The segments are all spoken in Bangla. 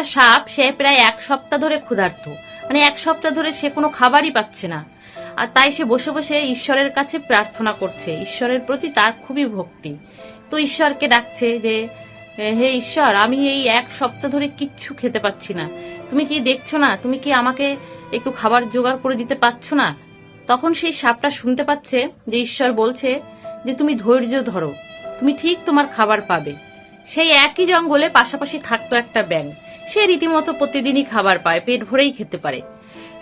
একটা সাপ, সে প্রায় 1 সপ্তাহ ধরে ক্ষুধার্ত, মানে 1 সপ্তাহ ধরে সে কোনো খাবারই পাচ্ছে না। আর তাই সে বসে বসে ঈশ্বরের কাছে প্রার্থনা করছে, ঈশ্বরের প্রতি তার খুবই ভক্তি। তো ঈশ্বরকে ডাকছে যে হে ঈশ্বর, আমি এই 1 সপ্তাহ ধরে কিচ্ছু খেতে পাচ্ছি না, তুমি কি দেখছো না? তুমি কি আমাকে একটু খাবার জোগাড় করে দিতে পারছো না? তখন সেই সাপটা শুনতে পাচ্ছে যে ঈশ্বর বলছে যে তুমি ধৈর্য ধরো, তুমি ঠিক তোমার খাবার পাবে। সেই একই জঙ্গলে পাশাপাশি থাকতো একটা ব্যাঙ। সে রীতিমতো প্রতিদিনই খাবার পায়, পেট ভরেই খেতে পারে।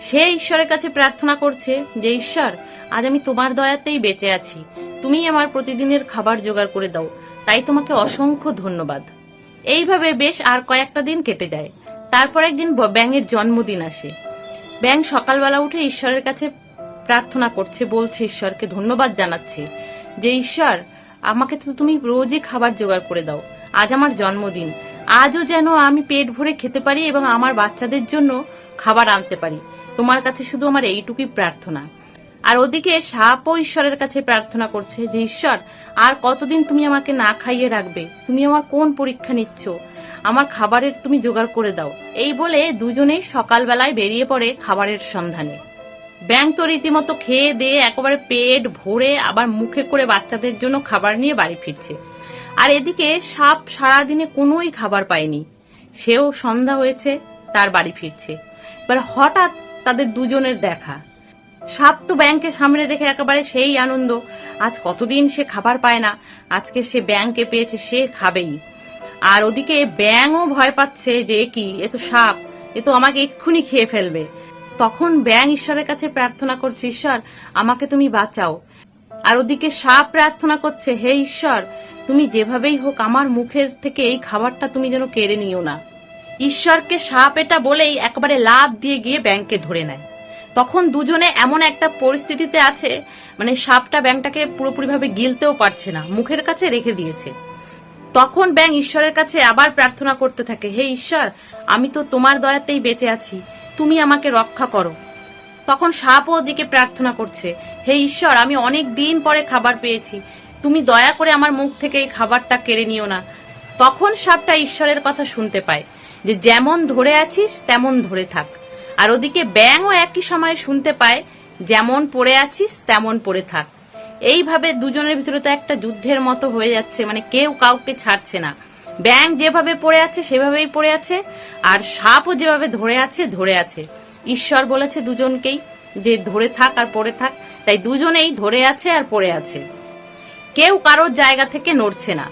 সে ঈশ্বরের কাছে প্রার্থনা করছে যে ঈশ্বর, আজ আমি তোমার দয়াতেই বেঁচে আছি, তুমি আমার প্রতিদিনের খাবার জোগাড় করে দাও, তাই তোমাকে অসংখ্য ধন্যবাদ। এইভাবে বেশ আর কয়েকটা দিন কেটে যায়। তারপর একদিন ব্যাঙের জন্মদিন আসে। ব্যাঙ সকালবেলা উঠে ঈশ্বরের কাছে প্রার্থনা করছে, বলছে ঈশ্বরকে ধন্যবাদ জানাচ্ছে যে ঈশ্বর, আমাকে তো তুমি রোজই খাবার জোগাড় করে দাও, আজ আমার জন্মদিন, আজও যেন আমি পেট ভরে খেতে পারি এবং আমার বাচ্চাদের জন্য খাবার আনতে পারি। তোমার কাছে শুধু আমার এইটুকুই প্রার্থনা। আর ওদিকে সাপও ঈশ্বরের কাছে প্রার্থনা করছে যে ঈশ্বর, আর কতদিন তুমি আমাকে না খাইয়ে রাখবে? তুমি আমার কোন পরীক্ষা নিচ্ছ? আমার খাবারের তুমি জোগাড় করে দাও। এই বলে দুজনেই সকালবেলায় বেরিয়ে পড়ে খাবারের সন্ধানে। ব্যাঙ তো রীতিমতো খেয়ে দিয়ে একেবারে পেট ভরে আবার মুখে করে বাচ্চাদের জন্য খাবার নিয়ে বাড়ি ফিরছে। আর এদিকে সাপ সারাদিনে কোনোই খাবার পায়নি, সেও সন্ধ্যা হয়েছে, তার বাড়ি ফিরছে। এবার হঠাৎ তাদের দুজনের দেখা। সাপ তো ব্যাঙকে সামনে দেখে একেবারে সেই আনন্দ, আজ কতদিন সে খাবার পায় না, আজকে সে ব্যাঙকে পেয়েছে, সে খাবেই। আর ওদিকে ব্যাঙও ভয় পাচ্ছে যে কি, এ তো সাপ, এ তো আমাকে এক্ষুনি খেয়ে ফেলবে। তখন ব্যাঙ ঈশ্বরের কাছে প্রার্থনা করছে, ঈশ্বর আমাকে তুমি বাঁচাও। আর ওদিকে সাপ প্রার্থনা করছে, হে ঈশ্বর, তুমি যেভাবেই হোক আমার মুখের থেকে এই খাবারটা তুমি যেন কেড়ে নিও না। ঈশ্বরকে সাপ এটা বলেই একেবারে লাফ দিয়ে গিয়ে ব্যাঙকে ধরে নেয়। তখন দুজনে এমন একটা পরিস্থিতিতে আছে, মানে সাপটা ব্যাঙটাকে পুরোপুরিভাবে গিলতেও পারছে না, মুখের কাছে রেখে দিয়েছে। তখন ব্যাঙ ঈশ্বরের কাছে আবার প্রার্থনা করতে থাকে, হে ঈশ্বর, আমি তো তোমার দয়াতেই বেঁচে আছি, তুমি আমাকে রক্ষা করো। তখন সাপও ওদিকে প্রার্থনা করছে, হে ঈশ্বর, আমি অনেক দিন পরে খাবার পেয়েছি, তুমি দয়া করে আমার মুখ থেকে এই খাবারটা কেড়ে নিও না। তখন সাপটা ঈশ্বরের কথা শুনতে পায় যে যেমন ধরে আছিস তেমন ধরে থাক। আর ওদিকে ব্যাঙও একই সময়ে শুনতে পায়, যেমন পড়ে আছিস তেমন পড়ে থাক। এইভাবে দুজনের ভিতরে তো একটা যুদ্ধের মতো হয়ে যাচ্ছে, মানে কেউ কাউকে ছাড়ছে না। ব্যাঙ যেভাবে পড়ে আছে সেভাবেই পড়ে আছে, আর সাপও যেভাবে ধরে আছে ধরে আছে। ঈশ্বর বলেছে দুজনকেই যে ধরে থাক আর পড়ে থাক, তাই দুজনেই ধরে আছে আর পড়ে আছে, কেউ কারোর জায়গা থেকে নড়ছে না।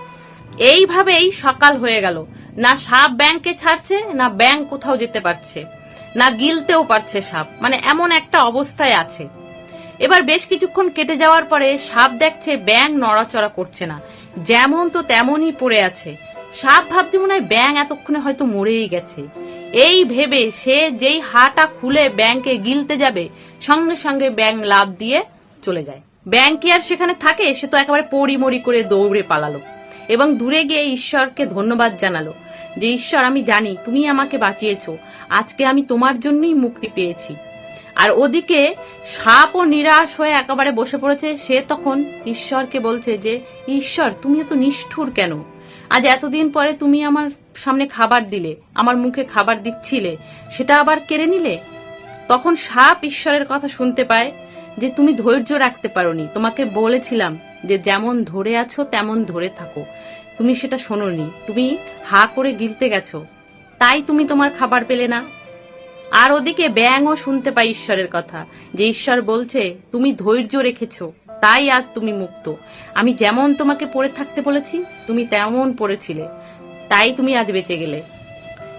এইভাবেই সকাল হয়ে গেল, না সাপ ব্যাঙকে ছাড়ছে, না ব্যাঙ কোথাও যেতে পারছে, না গিলতেও পারছে সাপ, মানে এমন একটা অবস্থায় আছে। এবার বেশ কিছুক্ষণ কেটে যাওয়ার পরে সাপ দেখছে ব্যাঙ নড়াচড়া করছে না, যেমন তো তেমনই পড়ে আছে। সাপ ভাবছে মনে হয় ব্যাঙ এতক্ষণে হয়তো মরেই গেছে। এই ভেবে সে যেই হাটা খুলে ব্যাঙকে গিলতে যাবে, সঙ্গে সঙ্গে ব্যাঙ লাফ দিয়ে চলে যায়। ব্যাঙ কি আর সেখানে থাকে? সে তো একেবারে পড়ি করে দৌড়ে পালালো এবং দূরে গিয়ে ঈশ্বরকে ধন্যবাদ জানালো যে ঈশ্বর, আমি জানি তুমি আমাকে বাঁচিয়েছো, আজকে আমি তোমার জন্যই মুক্তি পেয়েছি। আর ওদিকে সাপও নিরাশ হয়ে একেবারে বসে পড়েছে। সে তখন ঈশ্বরকে বলছে যে ঈশ্বর, তুমি এত নিষ্ঠুর কেন? আজ এতদিন পরে তুমি আমার সামনে খাবার দিলে, আমার মুখে খাবার দিচ্ছিলে, সেটা আবার কেড়ে নিলে। তখন সাপ ঈশ্বরের কথা শুনতে পায় যে তুমি ধৈর্য রাখতে পারোনি, তোমাকে বলেছিলাম যে যেমন ধরে আছো তেমন ধরে থাকো, তুমি সেটা শোনোনি, তুমি হা করে গিলতে গেছো, তাই তুমি তোমার খাবার পেলে না। আর ওদিকে ব্যাঙও শুনতে পাই ঈশ্বরের কথা যে ঈশ্বর বলছে তুমি ধৈর্য রেখেছো, তাই আজ তুমি মুক্ত। আমি যেমন তোমাকে পড়ে থাকতে বলেছি তুমি তেমন পড়েছিলে, তাই তুমি আজ বেঁচে গেলে।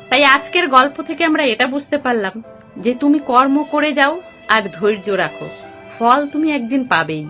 তাই আজকের গল্প থেকে আমরা এটা বুঝতে পারলাম যে তুমি কর্ম করে যাও আর ধৈর্য রাখো, ফল তুমি একদিন পাবেই।